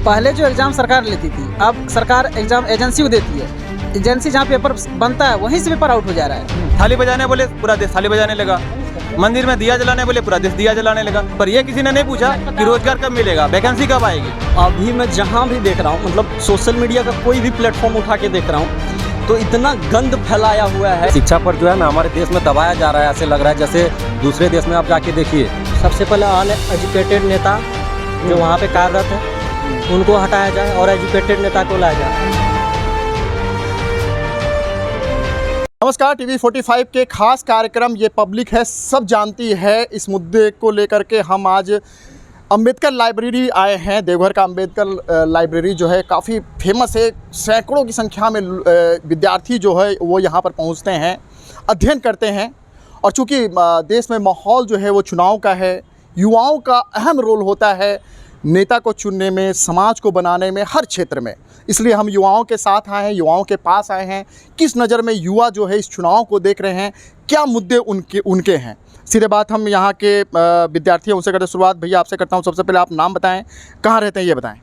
पहले जो एग्ज़ाम सरकार लेती थी, अब सरकार एग्ज़ाम एजेंसी को देती है। एजेंसी जहाँ पेपर बनता है वहीं से पेपर आउट हो जा रहा है। थाली बजाने बोले पूरा देश थाली बजाने लगा, मंदिर में दिया जलाने बोले पूरा देश दिया जलाने लगा। पर ये किसी ने नहीं पूछा कि रोजगार कब मिलेगा, वैकेंसी कब आएगी। अभी मैं जहाँ भी देख रहा हूँ, मतलब सोशल मीडिया का कोई भी प्लेटफॉर्म उठा के देख रहा हूँ, तो इतना गंद फैलाया हुआ है। शिक्षा पर जो है ना हमारे देश में दबाया जा रहा है, ऐसे लग रहा है जैसे दूसरे देश में आप जाके देखिए। सबसे पहले अनएजुकेटेड नेता जो वहाँ पे कार्यरत है उनको हटाया जाए और एजुकेटेड नेता को लाया जाए। नमस्कार, टीवी 45 के खास कार्यक्रम ये पब्लिक है सब जानती है, इस मुद्दे को लेकर के हम आज अंबेडकर लाइब्रेरी आए हैं। देवघर का अंबेडकर लाइब्रेरी जो है काफ़ी फेमस है। सैकड़ों की संख्या में विद्यार्थी जो है वो यहाँ पर पहुँचते हैं, अध्ययन करते हैं। और चूँकि देश में माहौल जो है वो चुनाव का है, युवाओं का अहम रोल होता है नेता को चुनने में, समाज को बनाने में, हर क्षेत्र में। इसलिए हम युवाओं के साथ आए हैं, युवाओं के पास आए हैं। किस नज़र में युवा जो है इस चुनाव को देख रहे हैं, क्या मुद्दे उनके हैं। सीधे बात हम यहाँ के विद्यार्थी हैं उनसे करते शुरुआत। भैया आपसे करता हूँ, सबसे पहले आप नाम बताएं, कहाँ रहते हैं ये बताएं।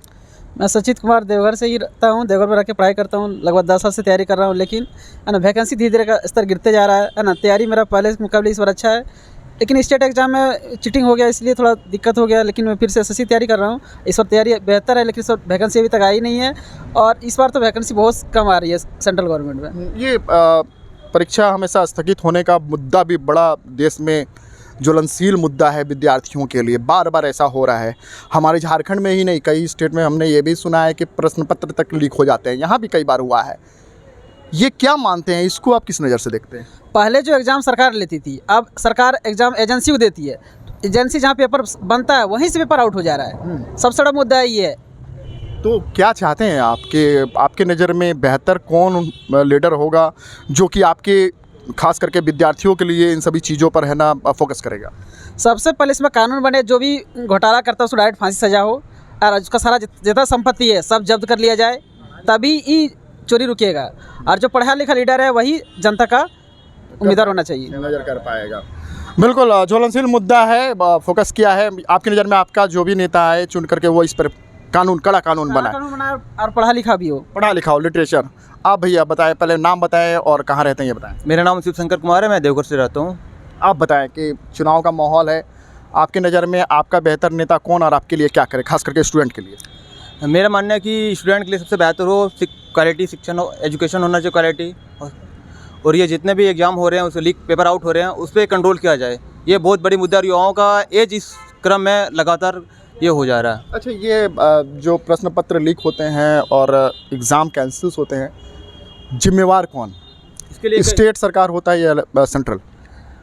मैं सचित कुमार देवघर से ही रहता हूँ, देवघर में रह के पढ़ाई करता हूँ। लगभग 10 साल से तैयारी कर रहा हूँ, लेकिन है ना वैकेंसी धीरे धीरे का स्तर गिरते जा रहा है ना। तैयारी मेरा पहले के मुकाबले इस बार अच्छा है, लेकिन स्टेट एग्ज़ाम में चीटिंग हो गया, इसलिए थोड़ा दिक्कत हो गया। लेकिन मैं फिर से एसएससी तैयारी कर रहा हूँ। इस बार तैयारी बेहतर है, लेकिन इस बार वैकेंसी अभी तक आई नहीं है। और इस बार तो वैकेंसी बहुत कम आ रही है सेंट्रल गवर्नमेंट में। ये परीक्षा हमेशा स्थगित होने का मुद्दा भी बड़ा देश में ज्वलनशील मुद्दा है विद्यार्थियों के लिए। बार बार ऐसा हो रहा है। हमारे झारखंड में ही नहीं, कई स्टेट में हमने ये भी सुना है कि प्रश्न पत्र तक लीक हो जाते हैं। यहाँ भी कई बार हुआ है। ये क्या मानते हैं, इसको आप किस नज़र से देखते हैं? पहले जो एग्ज़ाम सरकार लेती थी, अब सरकार एग्ज़ाम एजेंसी को देती है। एजेंसी जहाँ पेपर बनता है वहीं से पेपर आउट हो जा रहा है। सबसे बड़ा मुद्दा ये है। तो क्या चाहते हैं आपके नज़र में बेहतर कौन लीडर होगा जो कि आपके खास करके विद्यार्थियों के लिए इन सभी चीज़ों पर है ना फोकस करेगा? सबसे पहले इसमें कानून बने, जो भी घोटाला करता है उसको डायरेक्ट फांसी सजा हो और उसका सारा जितना संपत्ति है सब जब्त कर लिया जाए, तभी ही चोरी रुकेगा। और जो पढ़ा लिखा लीडर है वही जनता का उम्मीदवार होना चाहिए, नज़र कर पाएगा। बिल्कुल ज्वलनशील मुद्दा है, फोकस किया है। आपकी नज़र में आपका जो भी नेता है चुन करके वो इस पर कड़ा कानून बनाए और पढ़ा लिखा भी हो, लिटरेचर। आप भैया बताएं, पहले नाम बताएं और कहाँ रहते हैं ये बताएं। मेरा नाम शिव शंकर कुमार है, मैं देवघर से रहता हूँ। आप बताएं कि चुनाव का माहौल है, आपकी नज़र में आपका बेहतर नेता कौन और आपके लिए क्या करे, खास करके स्टूडेंट के लिए? मेरा मानना है कि स्टूडेंट के लिए सबसे बेहतर हो क्वालिटी शिक्षण हो, एजुकेशन होना चाहिए क्वालिटी। और ये जितने भी एग्ज़ाम हो रहे हैं, उसके लीक पेपर आउट हो रहे हैं, उस पर कंट्रोल किया जाए। ये बहुत बड़ी मुद्दा है। युवाओं का एज इस क्रम में लगातार ये हो जा रहा है। अच्छा, ये जो प्रश्न पत्र लीक होते हैं और एग्ज़ाम कैंसिल्स होते हैं, जिम्मेवार कौन? इसके लिए स्टेट सरकार होता है या सेंट्रल?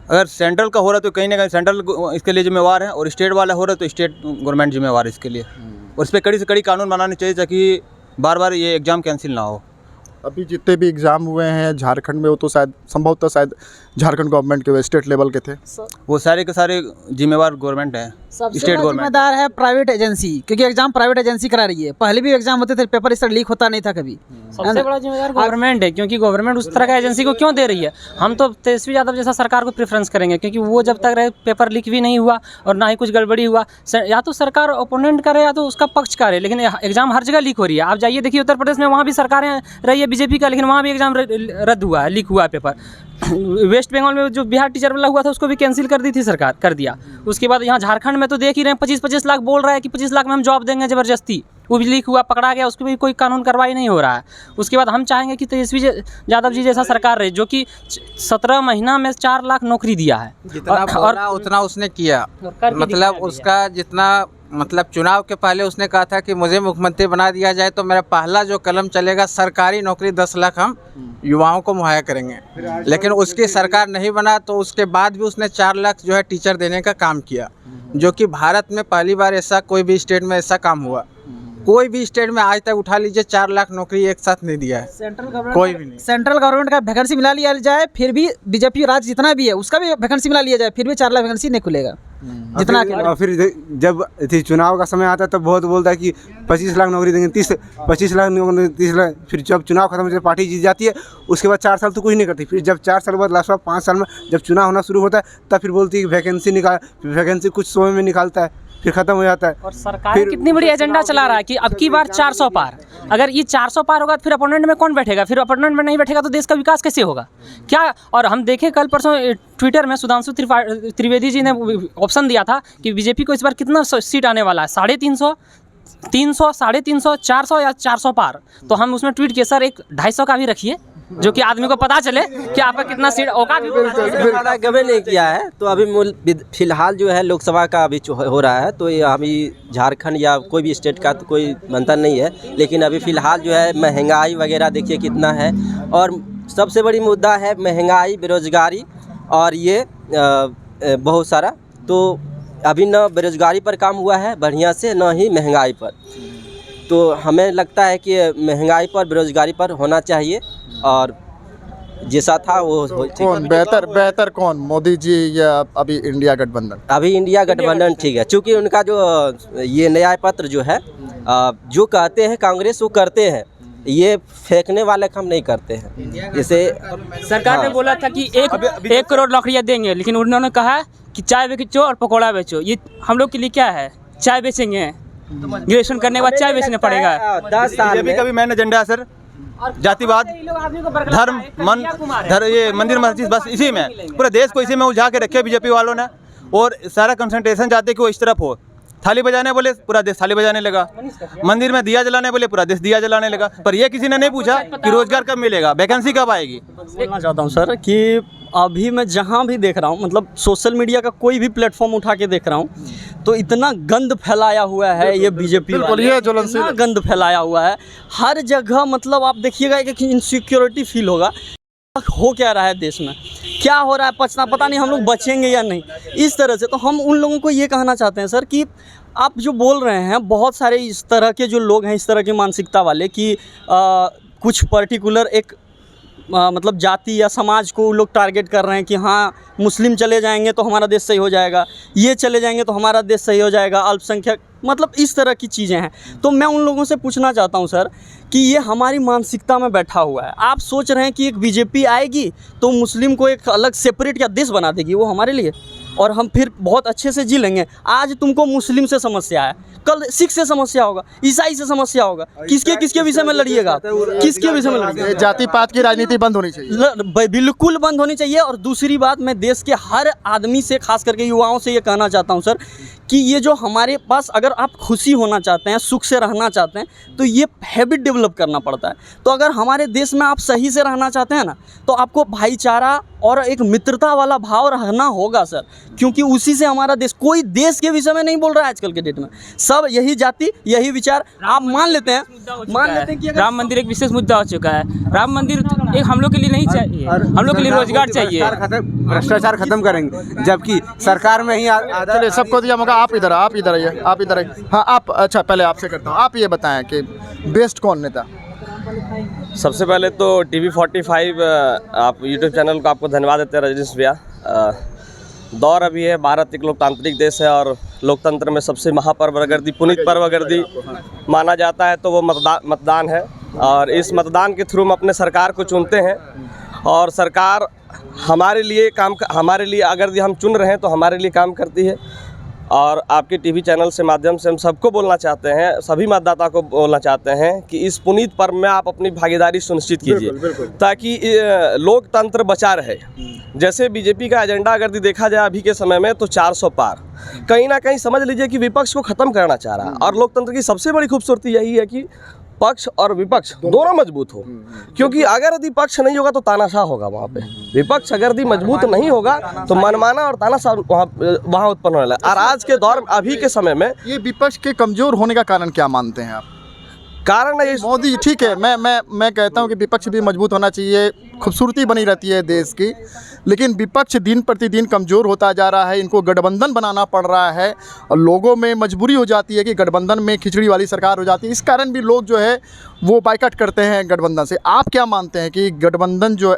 अगर सेंट्रल का हो रहा है तो कहीं ना कहीं सेंट्रल इसके लिए जिम्मेवार है, और स्टेट वाला हो रहा है तो स्टेट गवर्नमेंट जिम्मेवार है इसके लिए। और इस पर कड़ी से कड़ी कानून बनाने चाहिए ताकि बार बार ये एग्ज़ाम कैंसिल ना हो। अभी जितने भी एग्ज़ाम हुए हैं झारखंड में, वो तो शायद संभवतः शायद झारखंड गवर्नमेंट के स्टेट लेवल के थे। वो सारे के सारे जिम्मेवार गवर्नमेंट है, स्टेट गवर्नमेंट। जिम्मेदार है प्राइवेट एजेंसी, क्योंकि एग्जाम प्राइवेट एजेंसी करा रही है। पहले भी एग्जाम होते थे, पेपर इस तरह लीक होता नहीं था कभी। सबसे बड़ा जिम्मेदार गवर्नमेंट है, क्योंकि गवर्नमेंट उस तरह का एजेंसी को क्यों दे रही है। हम तो तेजस्वी यादव जैसा सरकार को प्रेफरेंस करेंगे, क्योंकि वो जब तक रहे पेपर लीक भी नहीं हुआ और ना ही कुछ गड़बड़ी हुआ। या तो सरकार ओपोनेंट करे या तो उसका पक्ष करे, लेकिन एग्जाम हर जगह लीक हो रही है। आप जाइए देखिए उत्तर प्रदेश में, वहाँ भी सरकारें रही है बीजेपी का, लेकिन वहाँ भी एग्जाम रद्द हुआ है, लीक हुआ है पेपर। वेस्ट बंगाल में जो बिहार टीचर वाला हुआ था उसको भी कैंसिल कर दी थी सरकार, कर दिया। उसके बाद यहाँ झारखंड में तो देख ही रहे हैं, 25-25 लाख बोल रहा है कि 25 लाख में हम जॉब देंगे ज़बरदस्ती। वो भी लीक हुआ, पकड़ा गया, उसकी भी कोई कानून कार्रवाई नहीं हो रहा है। उसके बाद हम चाहेंगे कि तेजस्वी यादव जी जैसा सरकार रहे, जो कि 17 महीना में 4 लाख नौकरी दिया है। जितना बोला उतना उसने किया, मतलब उसका जितना मतलब चुनाव के पहले उसने कहा था कि मुझे मुख्यमंत्री बना दिया जाए तो मेरा पहला जो कलम चलेगा सरकारी नौकरी 10 लाख हम युवाओं को मुहैया करेंगे। लेकिन उसकी सरकार नहीं बना, तो उसके बाद भी उसने 4 लाख जो है टीचर देने का काम किया, जो कि भारत में पहली बार ऐसा कोई भी स्टेट में ऐसा काम हुआ। कोई भी स्टेट में आज तक उठा लीजिए 4 लाख नौकरी एक साथ नहीं दिया है सेंट्रल गवर्नमेंट, कोई भी नहीं। सेंट्रल गवर्नमेंट का वैकेंसी मिला लिया जाए, फिर भी बीजेपी राज्य जितना भी है उसका भी वैकेंसी मिला लिया जाए, फिर भी 4 लाख वैकेंसी नहीं खुलेगा जितना। और फिर जब चुनाव का समय आता है तब बहुत बोलता है कि 25 लाख नौकरी देंगे, 25 लाख नौकरी, 30 लाख। फिर जब चुनाव खत्म होता है, पार्टी जीत जाती है, उसके बाद 4 साल तो कुछ नहीं करती। फिर जब 4 साल बाद लास्ट 5 साल में जब चुनाव होना शुरू होता है, तब फिर बोलती है कि वैकेंसी कुछ समय में निकालता है, फिर ख़त्म हो जाता है। और सरकार कितनी बड़ी एजेंडा चला रहा है कि अब की बार 400 पार। अगर ये 400 पार होगा तो फिर अपोनेंट में कौन बैठेगा? फिर अपोनेंट में नहीं बैठेगा तो देश का विकास कैसे होगा? क्या? और हम देखें कल परसों ट्विटर में सुधांशु त्रिवेदी जी ने ऑप्शन दिया था कि बीजेपी को इस बार कितना सीट आने वाला है, 350, 300, 350, 400 या 400 पार। तो हम उसमें ट्वीट किए सर एक 250 का भी रखिए, जो कि आदमी को पता चले कि आपका कितना सीट औकात भी ज़्यादा कभी नहीं किया है। तो अभी फिलहाल जो है लोकसभा का अभी हो रहा है, तो ये अभी झारखंड या कोई भी स्टेट का तो कोई मंथन नहीं है, लेकिन अभी फ़िलहाल जो है महंगाई वगैरह देखिए कितना है, और सबसे बड़ी मुद्दा है महंगाई, बेरोज़गारी, और ये बहुत सारा। तो अभी न बेरोज़गारी पर काम हुआ है बढ़िया से, न ही महंगाई पर। तो हमें लगता है कि महंगाई पर, बेरोज़गारी पर होना चाहिए, और जैसा था वो कौन बेहतर कौन, मोदी जी या अभी इंडिया गठबंधन? अभी इंडिया गठबंधन ठीक है, क्योंकि उनका जो ये न्याय पत्र जो है, जो कहते हैं कांग्रेस वो करते हैं, ये फेंकने वाले काम नहीं करते हैं। जैसे सरकार ने बोला था कि 1 करोड़ नौकरियां देंगे, लेकिन उन्होंने कहा कि चाय बेचो और पकौड़ा बेचो। ये हम लोग के लिए क्या है? चाय बेचेंगे, ग्रेजुएशन करने के बाद चाय बेचना पड़ेगा। 10 साल में कभी मेन एजेंडा है सर, जातिवाद, धर्म, ये मंदिर मस्जिद, बस इसी में पूरे देश को इसी में उलझा के रखे बीजेपी वालों ने। और सारा कंसंट्रेशन चाहते हैं कि वो इस तरफ हो। थाली बजाने बोले पूरा देश थाली बजाने लगा, मंदिर में दिया जलाने बोले पूरा देश दिया जलाने लगा। पर ये किसी ने नहीं पूछा कि रोजगार कब मिलेगा, वैकेंसी कब आएगी। बोलना चाहता हूँ सर कि अभी मैं जहाँ भी देख रहा हूँ, मतलब सोशल मीडिया का कोई भी प्लेटफॉर्म उठा के देख रहा हूँ, तो इतना गंद फैलाया हुआ है ये बीजेपी वाले, इतना गंद फैलाया हुआ है हर जगह। मतलब आप देखिएगा एक इनसिक्योरिटी फील होगा, हो क्या रहा है देश में, क्या हो रहा है, पता नहीं हम लोग बचेंगे या नहीं, इस तरह से। तो हम उन लोगों को ये कहना चाहते हैं सर कि आप जो बोल रहे हैं, बहुत सारे इस तरह के जो लोग हैं, इस तरह की मानसिकता वाले कि कुछ पर्टिकुलर एक मतलब जाति या समाज को लोग टारगेट कर रहे हैं कि हाँ मुस्लिम चले जाएंगे तो हमारा देश सही हो जाएगा, ये चले जाएंगे तो हमारा देश सही हो जाएगा, अल्पसंख्यक, मतलब इस तरह की चीज़ें हैं। तो मैं उन लोगों से पूछना चाहता हूं सर कि ये हमारी मानसिकता में बैठा हुआ है। आप सोच रहे हैं कि एक बीजेपी आएगी तो मुस्लिम को एक अलग सेपरेट या देश बना देगी वो हमारे लिए, और हम फिर बहुत अच्छे से जी लेंगे। आज तुमको मुस्लिम से समस्या है, कल सिख से समस्या होगा, ईसाई से समस्या होगा, किसके विषय में लड़िएगा? किसके विषय में लड़िएगा? जाति पात की राजनीति बंद होनी चाहिए, बिल्कुल बंद होनी चाहिए। और दूसरी बात, मैं देश के हर आदमी से, खास करके युवाओं से ये कहना चाहता हूँ सर कि ये जो हमारे पास, अगर आप खुशी होना चाहते हैं, सुख से रहना चाहते हैं, तो ये हैबिट डेवलप करना पड़ता है। तो अगर हमारे देश में आप सही से रहना चाहते हैं ना, तो आपको भाईचारा और एक मित्रता वाला भाव रहना होगा सर, क्योंकि उसी से हमारा देश, कोई देश के विषय में नहीं बोल रहा है आजकल के डेट में, सब यही जाति, यही विचार आप मान लेते हैं कि राम मंदिर एक विशेष मुद्दा हो चुका है। राम मंदिर एक हम लोग के लिए नहीं चाहिए, हम लोग के लिए रोजगार चाहिए। भ्रष्टाचार खत्म करेंगे, जबकि सरकार में ही चलिए सबको दिया मौका। आप इधर आइए। हाँ आप, अच्छा पहले आपसे करता हूँ, आप ये बताएं कि बेस्ट कौन नेता? सबसे पहले तो TV45 आप यूट्यूब चैनल को आपको धन्यवाद देते हैं रजनीश भैया। दौर अभी है, भारत एक लोकतांत्रिक देश है और लोकतंत्र में सबसे महापर्व अगर पुनीत पर्व अगर माना जाता है तो वो मतदान है। और इस मतदान के थ्रू हम अपने सरकार को चुनते हैं, और सरकार हमारे लिए अगर हम चुन रहे हैं तो हमारे लिए काम करती है। और आपके टीवी चैनल से माध्यम से हम सबको बोलना चाहते हैं, सभी मतदाता को बोलना चाहते हैं कि इस पुनीत पर्व में आप अपनी भागीदारी सुनिश्चित कीजिए, ताकि लोकतंत्र बचा रहे। जैसे बीजेपी का एजेंडा अगर देखा जाए अभी के समय में, तो 400 पार कहीं ना कहीं समझ लीजिए कि विपक्ष को ख़त्म करना चाह रहा है। और लोकतंत्र की सबसे बड़ी खूबसूरती यही है कि पक्ष और विपक्ष दोनों मजबूत हो, क्योंकि अगर यदि पक्ष नहीं होगा तो तानाशाह होगा वहाँ पे। विपक्ष अगर यदि मजबूत नहीं होगा तो मनमाना और तानाशाह वहाँ उत्पन्न होने लगा। और आज के दौर, अभी के समय में, ये विपक्ष के कमजोर होने का कारण क्या मानते हैं आप? कारण है मोदी, ठीक है, मैं कहता हूँ कि विपक्ष भी मजबूत होना चाहिए, खूबसूरती बनी रहती है देश की, लेकिन विपक्ष दिन प्रतिदिन कमज़ोर होता जा रहा है। इनको गठबंधन बनाना पड़ रहा है और लोगों में मजबूरी हो जाती है कि गठबंधन में खिचड़ी वाली सरकार हो जाती है। इस कारण भी लोग जो है वो बाइकआउट करते हैं गठबंधन से। आप क्या मानते हैं कि गठबंधन जो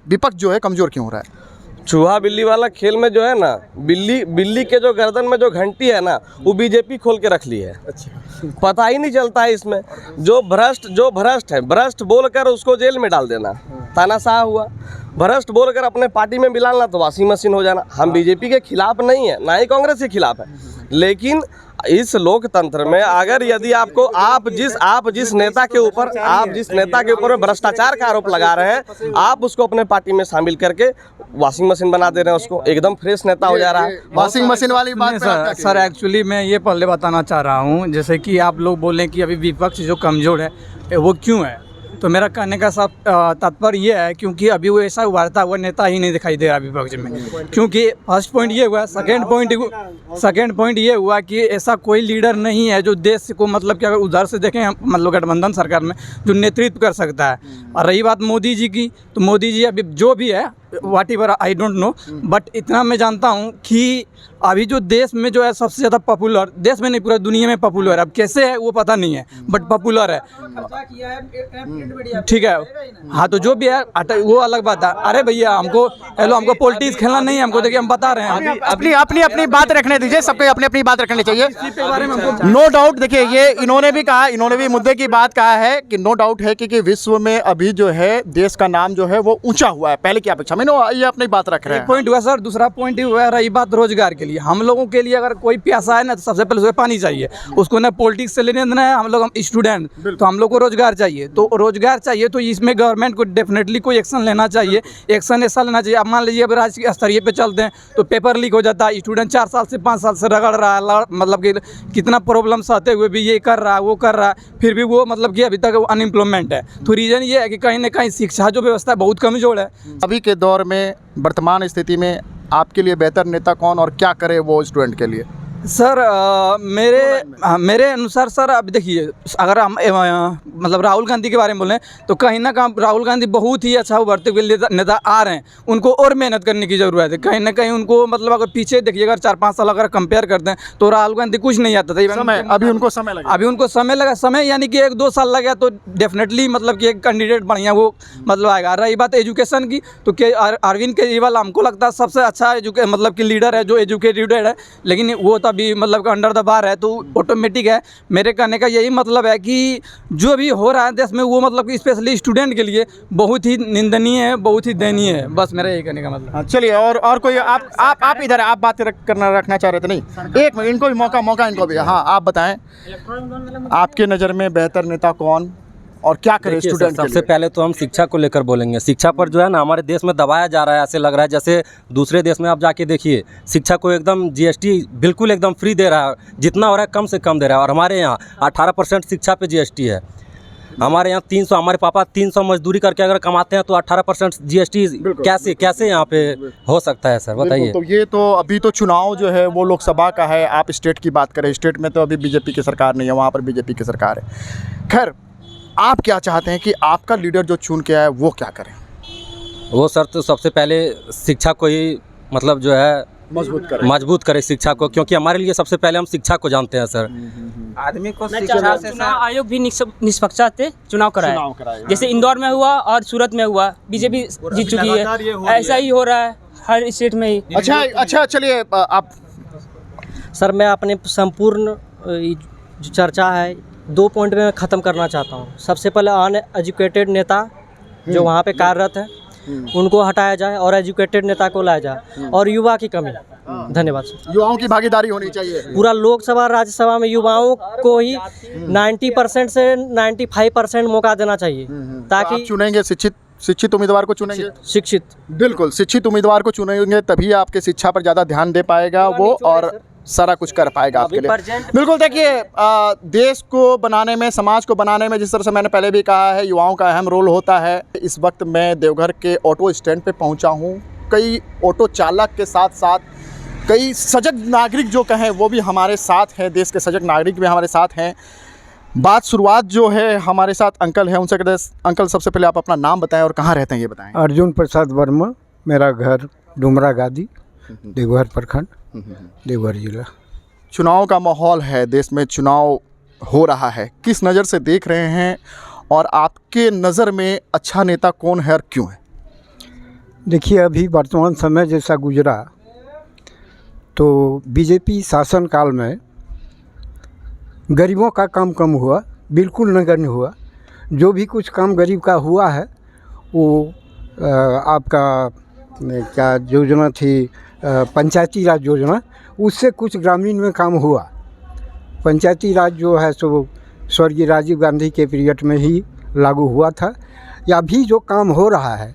विपक्ष जो है कमज़ोर क्यों हो रहा है? चूहा बिल्ली वाला खेल में जो है ना, बिल्ली के जो गर्दन में जो घंटी है ना, वो बीजेपी खोल के रख ली है। अच्छा। पता ही नहीं चलता है इसमें। जो भ्रष्ट है, भ्रष्ट बोलकर उसको जेल में डाल देना, तानाशाह हुआ। भ्रष्ट बोलकर अपने पार्टी में मिलाना तो वॉशिंग मशीन हो जाना। हम बीजेपी के खिलाफ नहीं है, ना ही कांग्रेस के खिलाफ है, लेकिन इस लोकतंत्र में अगर यदि आपको आप जिस नेता के ऊपर भ्रष्टाचार का आरोप लगा रहे हैं, आप उसको अपने पार्टी में शामिल करके वॉशिंग मशीन बना दे रहे हैं, उसको एकदम फ्रेश नेता हो जा रहा है। वॉशिंग मशीन वाली बात सर एक्चुअली मैं ये पहले बताना चाह रहा हूँ, जैसे कि आप लोग बोलें कि अभी विपक्ष जो कमज़ोर है वो क्यों है, तो मेरा कहने का सब तात्पर्य ये है क्योंकि अभी वो ऐसा उभरता हुआ नेता ही नहीं दिखाई दे रहा विपक्ष में। क्योंकि फर्स्ट पॉइंट ये हुआ, सेकंड पॉइंट ये हुआ कि ऐसा कोई लीडर नहीं है जो देश को मतलब कि अगर उधर से देखें हम मतलब गठबंधन सरकार में जो नेतृत्व कर सकता है। और रही बात मोदी जी की, तो मोदी जी अभी जो भी है whatever I don't know, but इतना मैं जानता हूँ कि अभी जो देश में जो है सबसे ज़्यादा पॉपुलर, देश में नहीं पूरा दुनिया में पॉपुलर, अब कैसे है वो पता नहीं है बट पॉपुलर है, ठीक है। हाँ तो जो भी है वो अलग बात है। अरे भैया हमको पॉलिटिक्स खेलना नहीं है, हमको देखिए हम बता रहे हैं, अपनी बात रखने दीजिए, सबको अपनी बात रखनी चाहिए। नो डाउट, देखिए ये इन्होंने भी मुद्दे की बात कहा है कि नो डाउट है कि विश्व में अभी जो है देश का नाम जो है वो ऊंचा हुआ है पहले की अपेक्षा में। ये अपनी बात रख रहे हैं। पॉइंट हुआ सर। दूसरा पॉइंट हुआ रही बात रोजगार के लिए, हम लोगों के लिए अगर कोई प्यासा है ना तो सबसे पहले उसे पानी चाहिए, उसको ना पॉलिटिक्स से लेने देना है। हम स्टूडेंट तो हम लोग को रोजगार चाहिए, तो इसमें गवर्नमेंट को डेफिनेटली कोई एक्शन लेना चाहिए। एक्शन ऐसा लेना चाहिए, अब मान लीजिए अब राज्य स्तरीय पे चलते हैं तो पेपर लीक हो जाता है, स्टूडेंट 4 साल से 5 साल से रगड़ रहा है, मतलब कि कितना प्रॉब्लम सहते हुए भी ये कर रहा है वो कर रहा है, फिर भी वो मतलब कि अभी तक अनएम्प्लॉयमेंट है। तो रीज़न ये है कि कहीं ना कहीं शिक्षा जो व्यवस्था है बहुत कमज़ोर है। अभी के दौर में वर्तमान स्थिति में आपके लिए बेहतर नेता कौन और क्या करे वो स्टूडेंट के लिए? सर मेरे अनुसार सर अब देखिए, अगर हम मतलब राहुल गांधी के बारे में बोलें तो कहीं ना कहीं राहुल गांधी बहुत ही अच्छा उभरते हुए नेता आ रहे हैं, उनको और मेहनत करने की ज़रूरत है। कहीं ना कहीं उनको मतलब अगर पीछे देखिए अगर 4-5 साल अगर कंपेयर करते हैं तो राहुल गांधी कुछ नहीं आता था। अभी उनको समय लगा, समय यानी कि 1-2 साल लगा तो डेफिनेटली मतलब कि एक कैंडिडेट बढ़िया वो मतलब आएगा। रही बात एजुकेशन की तो अरविंद केजरीवाल हमको लगता है सबसे अच्छा मतलब कि लीडर है जो एजुकेटेड है, लेकिन वो अभी मतलब अंडर द बार है तो ऑटोमेटिक है। मेरे कहने का यही मतलब है कि जो भी हो रहा है देश में वो मतलब कि स्पेशली स्टूडेंट के लिए बहुत ही निंदनीय है, बहुत ही दयनीय है। बस मेरा यही कहने का मतलब। चलिए और कोई आप इधर आप बात रखना चाह रहे थे? नहीं, एक मिनट, इनको भी मौका इनको भी। हाँ आप बताएं, आपके नज़र में बेहतर नेता कौन और क्या करे स्टूडेंट? सबसे पहले तो हम शिक्षा को लेकर बोलेंगे। शिक्षा पर जो है ना हमारे देश में दबाया जा रहा है, ऐसे लग रहा है जैसे दूसरे देश में आप जाके देखिए शिक्षा को एकदम GST बिल्कुल एकदम फ्री दे रहा है, जितना हो रहा है कम से कम दे रहा है। और हमारे यहाँ 18% शिक्षा पे GST है। हमारे यहाँ 300, हमारे पापा 300 मजदूरी करके अगर कमाते हैं तो 18% GST कैसे यहाँ पे हो सकता है सर, बताइए। तो ये तो अभी तो चुनाव जो है वो लोकसभा का है, आप स्टेट की बात करें, स्टेट में तो अभी बीजेपी की सरकार नहीं है, वहाँ पर बीजेपी की सरकार है। खैर, आप क्या चाहते हैं कि आपका लीडर जो चुन के आए वो क्या करें? वो सर तो सबसे पहले शिक्षा को ही मतलब जो है मजबूत करे शिक्षा को, क्योंकि हमारे लिए सबसे पहले हम शिक्षा को जानते हैं सर। आदमी को शिक्षा से चुनाव आयोग भी निष्पक्षता से चुनाव कराए, जैसे इंदौर में हुआ और सूरत में हुआ, बीजेपी जीत चुकी है, ऐसा ही हो रहा है हर स्टेट में ही। अच्छा चलिए आप। सर मैं अपने संपूर्ण जो चर्चा है 2 पॉइंट में ख़त्म करना चाहता हूँ। सबसे पहले अनएजुकेटेड नेता जो वहाँ पे कार्यरत है उनको हटाया जाए और एजुकेटेड नेता को लाया जाए, और युवा की कमी। धन्यवाद सर। युवाओं की भागीदारी होनी चाहिए। पूरा लोकसभा राज्यसभा में युवाओं को ही 90% से 95% मौका देना चाहिए, ताकि आप चुनेंगे शिक्षित उम्मीदवार को चुनेंगे। शिक्षित, बिल्कुल शिक्षित उम्मीदवार को चुनेंगे, तभी आपके शिक्षा पर ज़्यादा ध्यान दे पाएगा वो और सारा कुछ कर पाएगा आपके लिए। बिल्कुल, देखिए देश को बनाने में, समाज को बनाने में, जिस तरह से मैंने पहले भी कहा है, युवाओं का अहम रोल होता है। इस वक्त मैं देवघर के ऑटो स्टैंड पे पहुंचा हूं। कई ऑटो चालक के साथ साथ कई सजग नागरिक जो कहें वो भी हमारे साथ हैं, देश के सजग नागरिक भी हमारे साथ हैं। बात शुरुआत जो है हमारे साथ अंकल हैं, उनसे कहते हैं अंकल सबसे पहले आप अपना नाम बताएं और कहाँ रहते हैं ये बताएं। अर्जुन प्रसाद वर्मा, मेरा घर डुमरा गादी, देवघर प्रखंड, देवघर जिला। चुनाव का माहौल है, देश में चुनाव हो रहा है, किस नज़र से देख रहे हैं और आपके नज़र में अच्छा नेता कौन है और क्यों है? देखिए अभी वर्तमान समय जैसा गुजरा तो बीजेपी शासन काल में गरीबों का काम कम हुआ, बिल्कुल नगण्य हुआ। जो भी कुछ काम गरीब का हुआ है वो आपका क्या योजना थी, पंचायती राज योजना, उससे कुछ ग्रामीण में काम हुआ। पंचायती राज जो है सो स्वर्गीय राजीव गांधी के पीरियड में ही लागू हुआ था। या अभी जो काम हो रहा है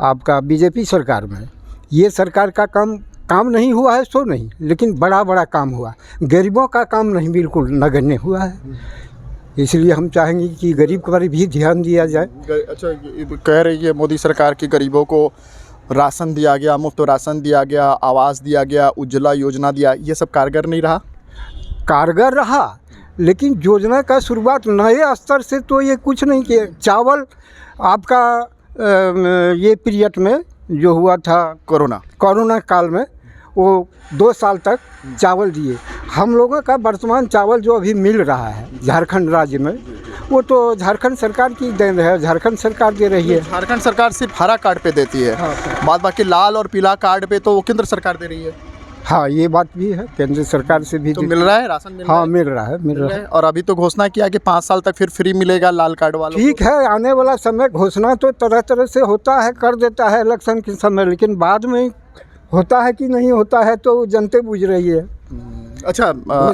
आपका बीजेपी सरकार में, ये सरकार का काम नहीं हुआ है सो नहीं, लेकिन बड़ा काम हुआ। गरीबों का काम नहीं, बिल्कुल नगण्य हुआ है। इसलिए हम चाहेंगे कि गरीब पर भी ध्यान दिया जाए। अच्छा, कह रही है मोदी सरकार की गरीबों को राशन दिया गया, मुफ्त राशन दिया गया, आवास दिया गया, उज्ज्वला योजना दिया, ये सब कारगर नहीं रहा? कारगर रहा, लेकिन योजना का शुरुआत नए स्तर से तो ये कुछ नहीं किया। चावल आपका ये पीरियड में जो हुआ था कोरोना काल में, वो 2 साल तक चावल दिए। हम लोगों का वर्तमान चावल जो अभी मिल रहा है झारखंड राज्य में, वो तो झारखंड सरकार की देन है, झारखंड सरकार दे रही है। झारखंड सरकार सिर्फ हरा कार्ड पे देती है, बाद बाकी लाल और पीला कार्ड पे तो वो केंद्र सरकार दे रही है। हाँ, ये बात भी है, केंद्र सरकार से भी तो मिल रहा है राशन? हाँ, मिल रहा है। और अभी तो घोषणा किया कि 5 साल तक फिर फ्री मिलेगा लाल कार्ड वालों को। ठीक है, आने वाला समय घोषणा तो तरह से होता है, कर देता है इलेक्शन के समय, लेकिन बाद में होता है कि नहीं होता है तो जनते बुझ रही है। अच्छा,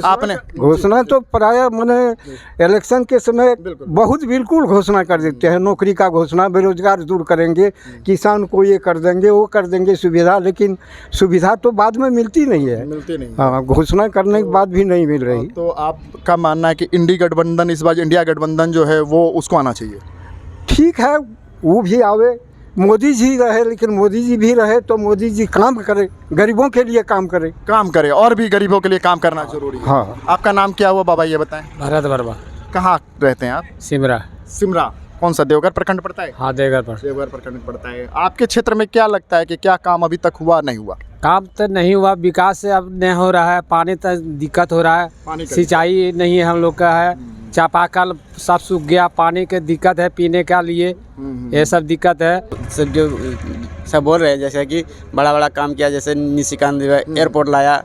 आपने घोषणा तो प्रायः मैंने इलेक्शन के समय बिल्कुल घोषणा कर देते हैं। नौकरी का घोषणा, बेरोजगार दूर करेंगे, किसान को ये कर देंगे, वो कर देंगे सुविधा, लेकिन सुविधा तो बाद में मिलती नहीं है। हाँ, घोषणा करने के बाद भी नहीं मिल रही। तो आपका मानना है कि इंडिया गठबंधन, इस बार इंडिया गठबंधन जो है वो उसको आना चाहिए? ठीक है, वो भी आवे, मोदी जी रहे, लेकिन मोदी जी भी रहे तो मोदी जी काम करे, गरीबों के लिए काम करे और भी गरीबों के लिए काम करना जरूरी है। हाँ। आपका नाम क्या हुआ बाबा, ये बताएं? भरत वर्मा। कहाँ रहते हैं आप? सिमरा। कौन सा, देवघर प्रखंड पड़ता है? हाँ, देवघर प्रखंड पड़ता है। आपके क्षेत्र में क्या लगता है कि क्या काम अभी तक हुआ नहीं हुआ? काम तो नहीं हुआ, विकास से अब नहीं हो रहा है, पानी तक दिक्कत हो रहा है, सिंचाई नहीं है हम लोग का है, चापाकल सब सूख गया, पानी की दिक्कत है पीने का लिए, ये सब दिक्कत है। सब जो सब बोल रहे हैं जैसे कि बड़ा काम किया, जैसे निशिकांत एयरपोर्ट लाया,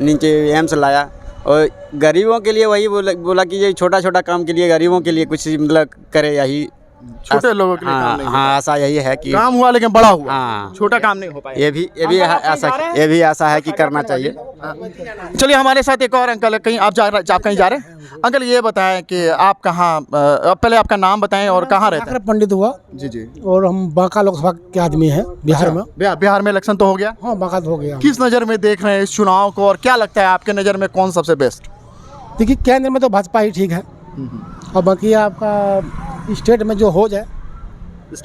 नीचे एम्स लाया, और गरीबों के लिए वही बोला कि ये छोटा काम के लिए गरीबों के लिए कुछ मतलब करे, यही छोटे लोगों के लिए काम नहीं। हाँ, आशा यही है कि काम हुआ लेकिन बड़ा हुआ। हाँ, छोटा काम नहीं हो पाया। ये भी आशा है कि करना चाहिए। चलिए, हमारे साथ एक और अंकल है। कहीं आप कहीं जा रहे हैं? अंकल, ये बताएं कि आप कहाँ, पहले आपका नाम बताएं और कहाँ रहते हैं? पंडित हुआ जी। और हम बांका लोकसभा के आदमी हैं बिहार में। बिहार में इलेक्शन तो हो गया? हाँ, बांका तो हो गया। किस नज़र में देख रहे हैं इस चुनाव को, और क्या लगता है आपके नज़र में कौन सबसे बेस्ट? देखिए, केंद्र में तो भाजपा ही ठीक है, और बाकी आपका स्टेट में जो हो जाए।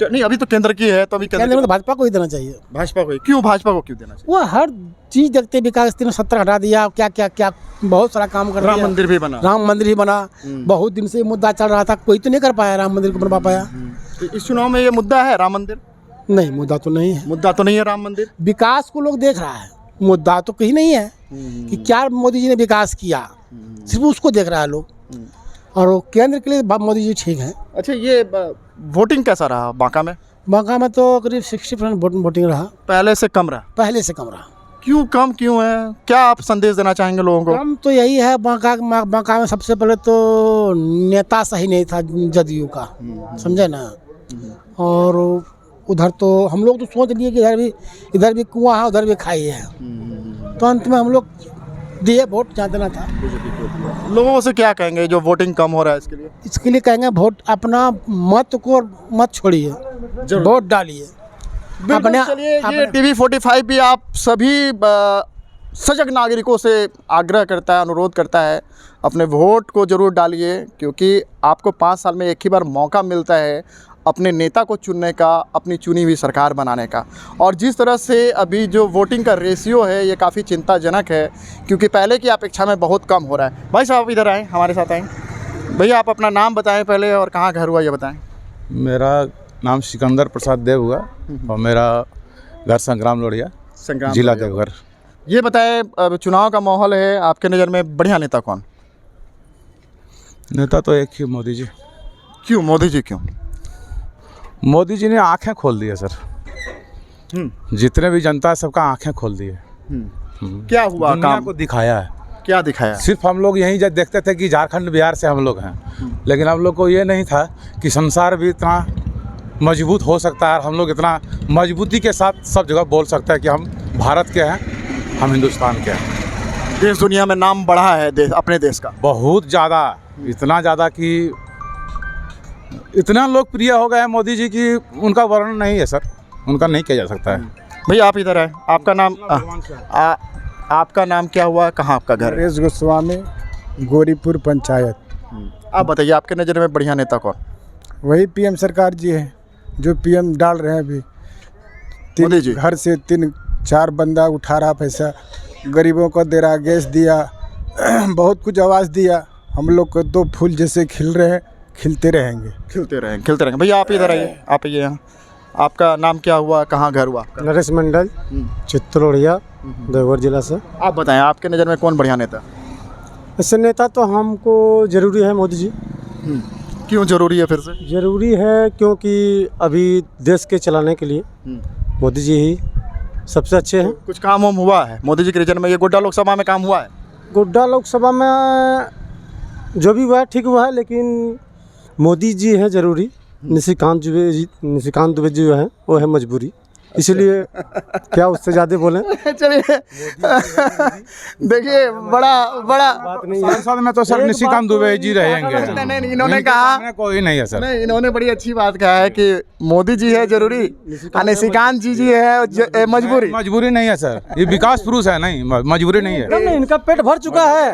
नहीं, अभी तो केंद्र की है, तो अभी केंद्र में तो भाजपा को ही देना चाहिए। भाजपा को क्यों देना चाहिए? वो हर चीज़ देखते, विकास 370 हटा दिया, क्या बहुत सारा काम कर दिया। राम मंदिर भी बना। बहुत दिन से मुद्दा चल रहा था, कोई तो नहीं कर पाया, राम मंदिर को बनवा पाया। तो इस चुनाव में ये मुद्दा है राम मंदिर? नहीं, मुद्दा तो नहीं है राम मंदिर। विकास को लोग देख रहा है, मुद्दा तो कहीं नहीं है कि क्या मोदी जी ने विकास किया, सिर्फ उसको देख रहा है लोग, और वो केंद्र के लिए मोदी जी ठीक है। अच्छा, ये वोटिंग कैसा रहा बांका में? बांका में तो करीब 60% वोटिंग रहा। पहले से कम रहा? क्यों कम है? क्या आप संदेश देना चाहेंगे लोगों को? कम तो यही है, बांका में सबसे पहले तो नेता सही नहीं था जदयू का, समझे ना। और उधर तो हम लोग तो सोच लिए कि इधर भी कुआं है, उधर भी खाई है, तो अंत में हम लोग दिए वोट जहाँ देना था। लोगों से क्या कहेंगे जो वोटिंग कम हो रहा है इसके लिए कहेंगे वोट अपना मत को मत छोड़िए, वोट डालिए। ये टीवी 45 भी आप सभी सजग नागरिकों से आग्रह करता है, अनुरोध करता है, अपने वोट को जरूर डालिए, क्योंकि आपको 5 साल में एक ही बार मौका मिलता है अपने नेता को चुनने का, अपनी चुनी हुई सरकार बनाने का। और जिस तरह से अभी जो वोटिंग का रेशियो है ये काफ़ी चिंताजनक है, क्योंकि पहले की अपेक्षा में बहुत कम हो रहा है। भाई साहब इधर आएँ, हमारे साथ आएँ। भैया, आप अपना नाम बताएं पहले और कहाँ घर हुआ ये बताएं। मेरा नाम सिकंदर प्रसाद देव हुआ और मेरा घर संग्राम लोढ़िया, जिला देवघर। ये बताएं, चुनाव का माहौल है, आपके नज़र में बढ़िया नेता कौन? नेता तो एक ही, मोदी जी। क्यों मोदी जी? क्यों? मोदी जी ने आंखें खोल दी है सर, जितने भी जनता है सबका आंखें खोल दी है। क्या हुआ? दुनिया को दिखाया है। क्या दिखाया? सिर्फ हम लोग यहीं जब देखते थे कि झारखंड बिहार से हम लोग हैं, लेकिन हम लोग को ये नहीं था कि संसार भी इतना मजबूत हो सकता है, हम लोग इतना मजबूती के साथ सब जगह बोल सकते हैं कि हम भारत के हैं, हम हिंदुस्तान के हैं। देश दुनिया में नाम बढ़ा है अपने देश का? बहुत ज़्यादा, इतना ज़्यादा कि इतना लोकप्रिय हो गया है मोदी जी की उनका वर्णन नहीं है सर, उनका नहीं किया जा सकता है। भैया आप इधर आए, आपका नाम आपका नाम क्या हुआ, कहाँ आपका घर है? नरेश गोस्वामी, गोरीपुर पंचायत। आप बताइए आपके नज़र में बढ़िया नेता कौन? वही पीएम सरकार जी है जो पीएम डाल रहे हैं अभी। मोदी जी घर से 3-4 बंदा उठा रहा पैसा, गरीबों को दे रहा, गैस दिया, बहुत कुछ आवाज़ दिया। हम लोग को तो फूल जैसे खिल रहे हैं, खिलते रहेंगे। भैया आप इधर आइए, आप आइए यहाँ। आपका नाम क्या हुआ, कहाँ घर हुआ? नरेश मंडल, चित्तौड़िया, देवघर जिला से। आप बताएं आपके नज़र में कौन बढ़िया नेता? ऐसे नेता तो हमको ज़रूरी है मोदी जी। क्यों ज़रूरी है फिर से? ज़रूरी है क्योंकि अभी देश के चलाने के लिए मोदी जी ही सबसे अच्छे हैं। कुछ काम वाम हुआ है मोदी जी के रीजन में? ये गोड्डा लोकसभा में काम हुआ है? गोड्डा लोकसभा में जो भी हुआ है ठीक हुआ है, लेकिन मोदी जी है ज़रूरी। निशिकांत दुबे जी जो है वो है मजबूरी, इसलिए क्या उससे ज़्यादा बोलें। चलिए देखिए बड़ा बात नहीं है। सांसद में तो सर निशिकांत दुबे जी रहेंगे। नहीं इन्होंने कहा कोई नहीं है सर। नहीं, इन्होंने बड़ी अच्छी बात कहा है कि मोदी जी है जरूरी, निशिकांत जी है मजबूरी नहीं है सर, ये विकास पुरुष है, नहीं मजबूरी नहीं है। इनका पेट भर चुका है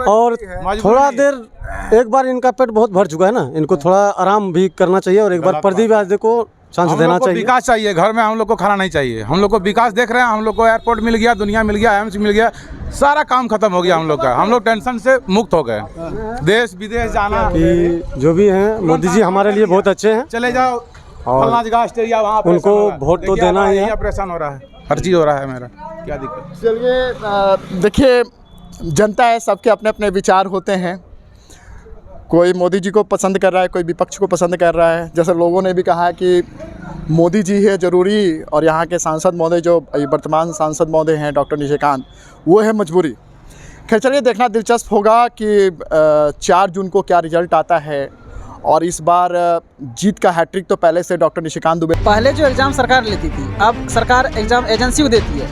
और थोड़ा देर एक बार इनका पेट बहुत भर चुका है ना, इनको थोड़ा आराम भी करना चाहिए और एक बार प्रदीप यादव को चांस देना चाहिए। विकास चाहिए, घर में हम लोग को खाना नहीं चाहिए। हम लोग को विकास देख रहे हैं, हम लोग को एयरपोर्ट मिल गया, दुनिया मिल गया, एम्स मिल गया, सारा काम खत्म हो गया हम लोग का। हम लोग टेंशन से मुक्त हो गए। देश विदेश जाना कि जो भी हैं मोदी जी हमारे लिए बहुत अच्छे हैं। चले जाओ वहाँ उनको वोट तो देना ही है। ऑपरेशन हो रहा है, हर चीज़ हो रहा है, मेरा क्या दिक्कत? चलिए देखिए जनता है, सबके अपने अपने विचार होते हैं। कोई मोदी जी को पसंद कर रहा है, कोई विपक्ष को पसंद कर रहा है। जैसे लोगों ने भी कहा है कि मोदी जी है ज़रूरी और यहाँ के सांसद महोदय जो वर्तमान सांसद महोदय हैं डॉक्टर निशिकांत, वो है मजबूरी। खैर चलिए देखना दिलचस्प होगा कि 4 जून को क्या रिजल्ट आता है। और इस बार जीत का हैट्रिक तो पहले से डॉक्टर निशिकांत दुबे। पहले जो एग्ज़ाम सरकार लेती थी, अब सरकार एग्ज़ाम एजेंसी को देती है।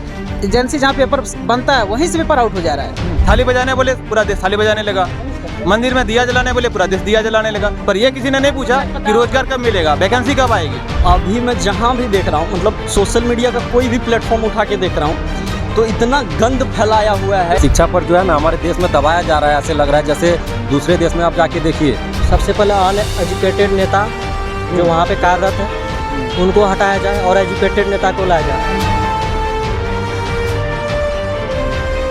एजेंसी जहाँ पेपर बनता है वहीं से पेपर आउट हो जा रहा है। थाली बजाने बोले पूरा देश थाली बजाने लगा, मंदिर में दिया जलाने बोले पूरा देश दिया जलाने लगा। पर ये किसी ने नहीं पूछा कि रोजगार कब मिलेगा, वैकेंसी कब आएगी। अभी मैं जहाँ भी देख रहा हूँ, मतलब सोशल मीडिया का कोई भी प्लेटफॉर्म उठा के देख रहा हूँ तो इतना गंद फैलाया हुआ है। शिक्षा पर जो है ना हमारे देश में दबाया जा रहा है, ऐसे लग रहा है जैसे दूसरे देश में आप जाके देखिए। सबसे पहले अनएजुकेटेड नेता जो वहाँ पे कार्यरत है उनको हटाया जाए और एजुकेटेड नेता को लाया जाए।